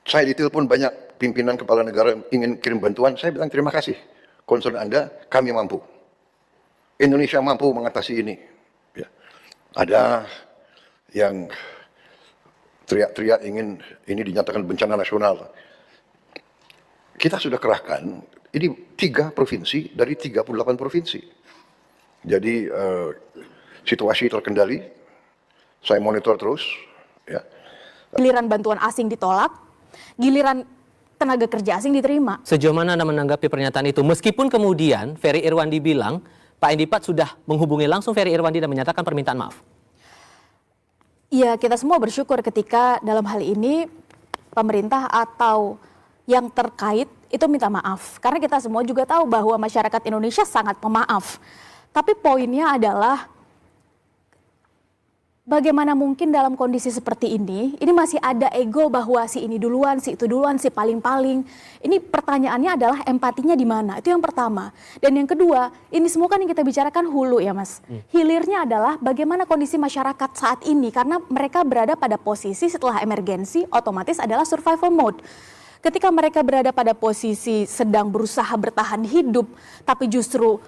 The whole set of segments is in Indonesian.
Saya ditelepon banyak pimpinan kepala negara ingin kirim bantuan, saya bilang terima kasih. Concern Anda, kami mampu. Indonesia mampu mengatasi ini. Ya. Ada yang teriak-teriak ingin ini dinyatakan bencana nasional. Kita sudah kerahkan, ini 3 provinsi dari 38 provinsi. Jadi situasi terkendali, saya monitor terus. Ya. Giliran bantuan asing ditolak, giliran tenaga kerja asing diterima. Sejauh mana Anda menanggapi pernyataan itu? Meskipun kemudian Ferry Irwandi bilang, Pak Endipat sudah menghubungi langsung Ferry Irwandi dan menyatakan permintaan maaf. Ya, kita semua bersyukur ketika dalam hal ini pemerintah atau yang terkait itu minta maaf. Karena kita semua juga tahu bahwa masyarakat Indonesia sangat pemaaf. Tapi poinnya adalah bagaimana mungkin dalam kondisi seperti ini masih ada ego bahwa si ini duluan, si itu duluan, si paling-paling. Ini pertanyaannya adalah empatinya di mana? Itu yang pertama. Dan yang kedua, ini semua kan yang kita bicarakan hulu ya Mas. Hilirnya adalah bagaimana kondisi masyarakat saat ini. Karena mereka berada pada posisi setelah emergensi, otomatis adalah survival mode. Ketika mereka berada pada posisi sedang berusaha bertahan hidup, tapi justru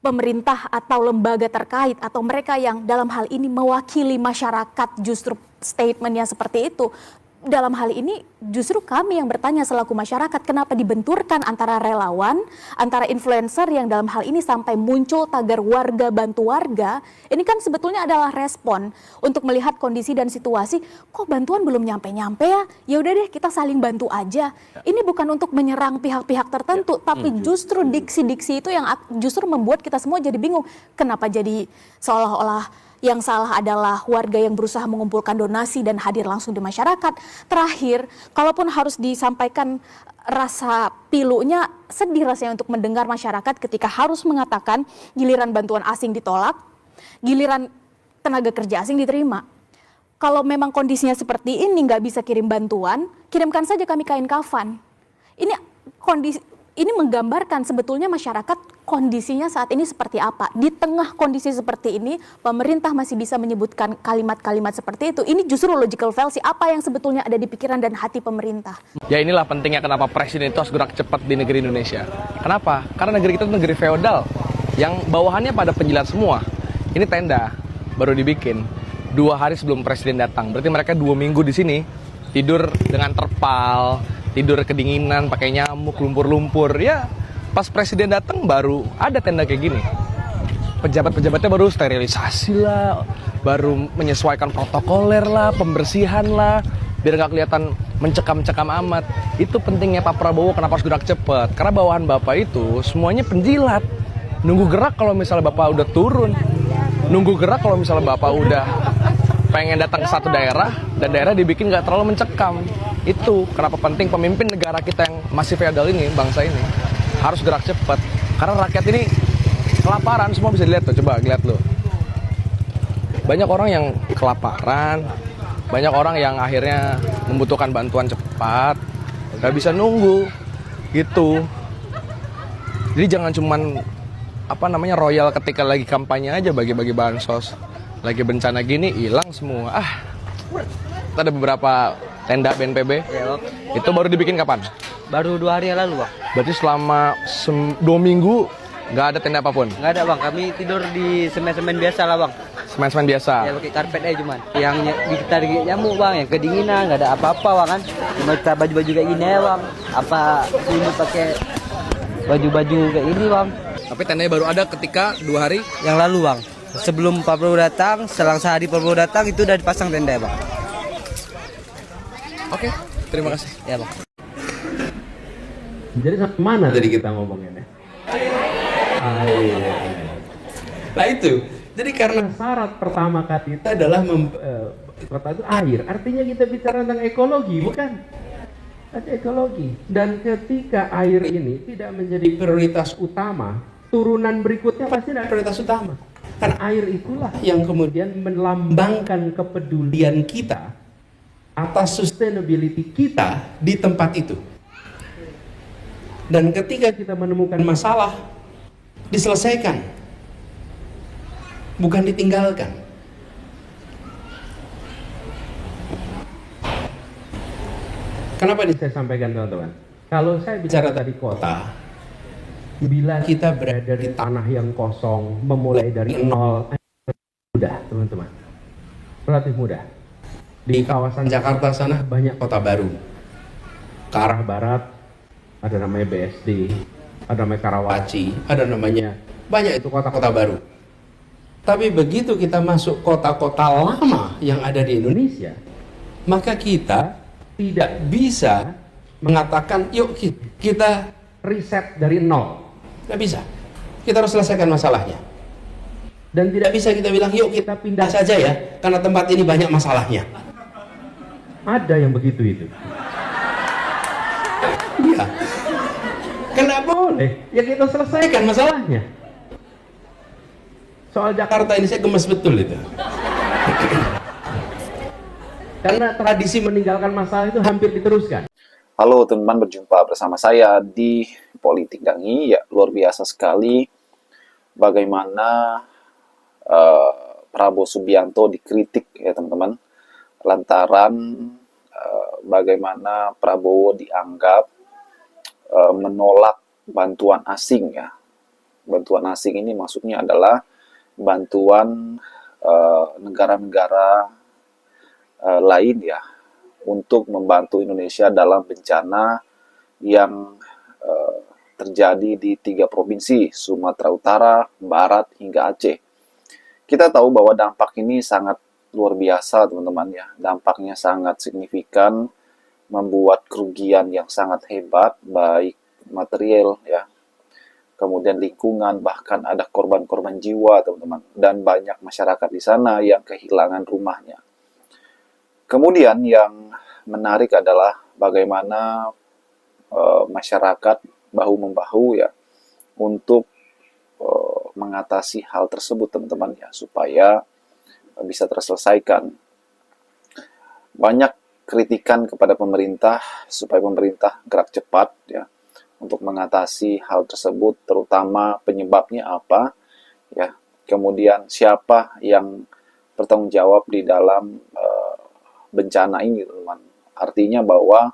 pemerintah atau lembaga terkait atau mereka yang dalam hal ini mewakili masyarakat justru statementnya seperti itu. Dalam hal ini justru kami yang bertanya selaku masyarakat kenapa dibenturkan antara relawan, antara influencer yang dalam hal ini sampai muncul tagar warga bantu warga. Ini kan sebetulnya adalah respon untuk melihat kondisi dan situasi. Kok bantuan belum nyampe-nyampe ya? Ya udah deh kita saling bantu aja. Ini bukan untuk menyerang pihak-pihak tertentu, tapi justru diksi-diksi itu yang justru membuat kita semua jadi bingung. Kenapa jadi seolah-olah yang salah adalah warga yang berusaha mengumpulkan donasi dan hadir langsung di masyarakat. Terakhir, kalaupun harus disampaikan rasa pilunya, sedih rasanya untuk mendengar masyarakat ketika harus mengatakan giliran bantuan asing ditolak, giliran tenaga kerja asing diterima. Kalau memang kondisinya seperti ini nggak bisa kirim bantuan, kirimkan saja kami kain kafan. Ini menggambarkan sebetulnya masyarakat kondisinya saat ini seperti apa. Di tengah kondisi seperti ini, pemerintah masih bisa menyebutkan kalimat-kalimat seperti itu. Ini justru logical fallacy, apa yang sebetulnya ada di pikiran dan hati pemerintah. Ya inilah pentingnya kenapa presiden itu harus gerak cepat di negeri Indonesia. Kenapa? Karena negeri kita itu negeri feodal, yang bawahannya pada penjilat semua. Ini tenda, baru dibikin 2 hari sebelum presiden datang. Berarti mereka 2 minggu di sini, tidur dengan terpal, tidur kedinginan, pakai nyamuk, lumpur-lumpur. Ya, pas presiden datang baru ada tenda kayak gini. Pejabat-pejabatnya baru sterilisasi lah, baru menyesuaikan protokoler lah, pembersihan lah, biar nggak kelihatan mencekam-cekam amat. Itu pentingnya Pak Prabowo kenapa harus gerak cepat. Karena bawahan Bapak itu semuanya penjilat. Nunggu gerak kalau misalnya Bapak udah turun. Nunggu gerak kalau misalnya Bapak udah pengen datang ke satu daerah, dan daerah dibikin nggak terlalu mencekam. Itu kenapa penting pemimpin negara kita yang masih feodal ini, bangsa ini, harus gerak cepat. Karena rakyat ini kelaparan, semua bisa dilihat tuh, coba lihat lo. Banyak orang yang kelaparan, banyak orang yang akhirnya membutuhkan bantuan cepat, nggak bisa nunggu, gitu. Jadi jangan cuman royal ketika lagi kampanye aja bagi-bagi bansos. Lagi bencana gini hilang semua. Kita ada beberapa tenda BNPB. Ya, itu baru dibikin kapan? baru 2 hari yang lalu, Bang. Berarti selama 2 minggu nggak ada tenda apapun? Nggak ada, Bang. Kami tidur di semen-semen biasa lah, Bang. Semen-semen biasa? Ya, pakai karpet aja cuman. Yang kita digigit nyamuk, Bang. Yang kedinginan, nggak ada apa-apa, Bang, kan. Cuma kita baju-baju kayak gini ya, Bang. Apa ini pakai baju-baju kayak gini, Bang. Tapi tendanya baru ada ketika 2 hari? Yang lalu, Bang. Sebelum Pak Prabowo datang, selang sehari Pak Prabowo datang, itu udah dipasang tenda ya, Bang. Oke, terima kasih. Ya, Bang. Jadi sampai mana tadi kita ngomongnya? Iya. Nah itu, jadi karena syarat pertama kita adalah kata itu air. Artinya kita bicara tentang ekologi, bukan? Ada ekologi. Dan ketika air ini tidak menjadi prioritas utama, turunan berikutnya pasti ada prioritas utama. Karena air itulah yang kemudian melambangkan kepedulian kita atas sustainability kita di tempat itu. Dan ketika kita menemukan masalah, diselesaikan, bukan ditinggalkan. Kenapa ini saya sampaikan teman-teman? Kalau saya bicara tadi kota, bila kita berada di tanah yang kosong, memulai dari nol, mudah teman-teman. Relatif mudah. Di kawasan Jakarta sana banyak kota baru. Ke arah barat ada namanya BSD, ada namanya Karawaci, ada namanya banyak itu kota-kota baru. Tapi begitu kita masuk kota-kota lama yang ada di Indonesia, maka kita tidak bisa mengatakan yuk kita riset dari nol. Tidak bisa. Kita harus selesaikan masalahnya. Dan tidak bisa kita bilang yuk kita pindah saja ya, karena tempat ini banyak masalahnya. Ada yang begitu itu. Iya. Kenapa boleh? Ya kita selesaikan masalahnya. Soal Jakarta ini saya gemes betul itu. Karena tradisi meninggalkan masalah itu hampir diteruskan. Halo teman-teman, berjumpa bersama saya di Politik Dangi. Ya, luar biasa sekali bagaimana Prabowo Subianto dikritik ya teman-teman, lantaran bagaimana Prabowo dianggap menolak bantuan asing ya. Bantuan asing ini maksudnya adalah bantuan negara-negara lain ya untuk membantu Indonesia dalam bencana yang terjadi di 3 provinsi, Sumatera Utara, Barat, hingga Aceh. Kita tahu bahwa dampak ini sangat luar biasa teman-teman ya. Dampaknya sangat signifikan, membuat kerugian yang sangat hebat, baik material ya, kemudian lingkungan, bahkan ada korban-korban jiwa teman-teman, dan banyak masyarakat di sana yang kehilangan rumahnya. Kemudian yang menarik adalah bagaimana masyarakat bahu-membahu ya untuk mengatasi hal tersebut teman-teman ya, supaya bisa terselesaikan. Banyak kritikan kepada pemerintah supaya pemerintah gerak cepat ya untuk mengatasi hal tersebut, terutama penyebabnya apa ya, kemudian siapa yang bertanggung jawab di dalam bencana ini teman-teman. Artinya bahwa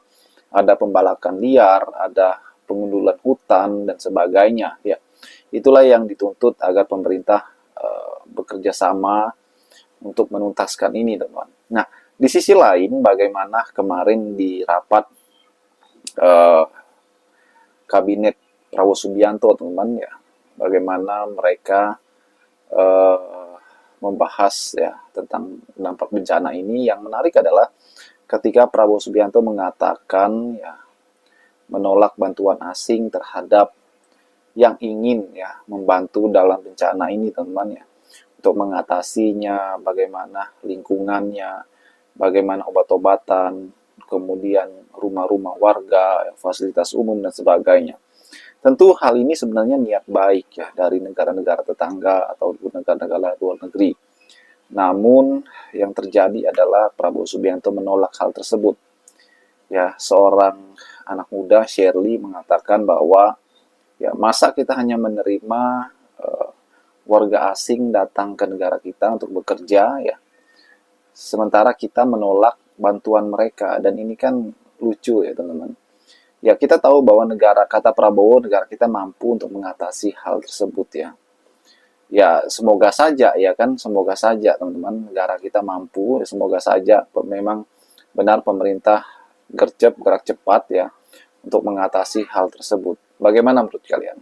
ada pembalakan liar, ada pengundulan hutan dan sebagainya ya. Itulah yang dituntut agar pemerintah bekerja sama untuk menuntaskan ini teman-teman. Nah, di sisi lain bagaimana kemarin di rapat kabinet Prabowo Subianto teman-teman ya, bagaimana mereka membahas ya tentang dampak bencana ini. Yang menarik adalah ketika Prabowo Subianto mengatakan ya menolak bantuan asing terhadap yang ingin ya membantu dalam bencana ini teman-teman ya, untuk mengatasinya, bagaimana lingkungannya, bagaimana obat-obatan, kemudian rumah-rumah warga, fasilitas umum dan sebagainya. Tentu hal ini sebenarnya niat baik ya dari negara-negara tetangga atau negara-negara luar negeri. Namun yang terjadi adalah Prabowo Subianto menolak hal tersebut. Ya, seorang anak muda, Shirley, mengatakan bahwa ya masa kita hanya menerima warga asing datang ke negara kita untuk bekerja ya, sementara kita menolak bantuan mereka. Dan ini kan lucu ya teman-teman. Ya, kita tahu bahwa kata Prabowo, negara kita mampu untuk mengatasi hal tersebut ya. Ya, semoga saja ya kan, semoga saja teman-teman, negara kita mampu, semoga saja memang benar pemerintah gerak cepat ya untuk mengatasi hal tersebut. Bagaimana menurut kalian?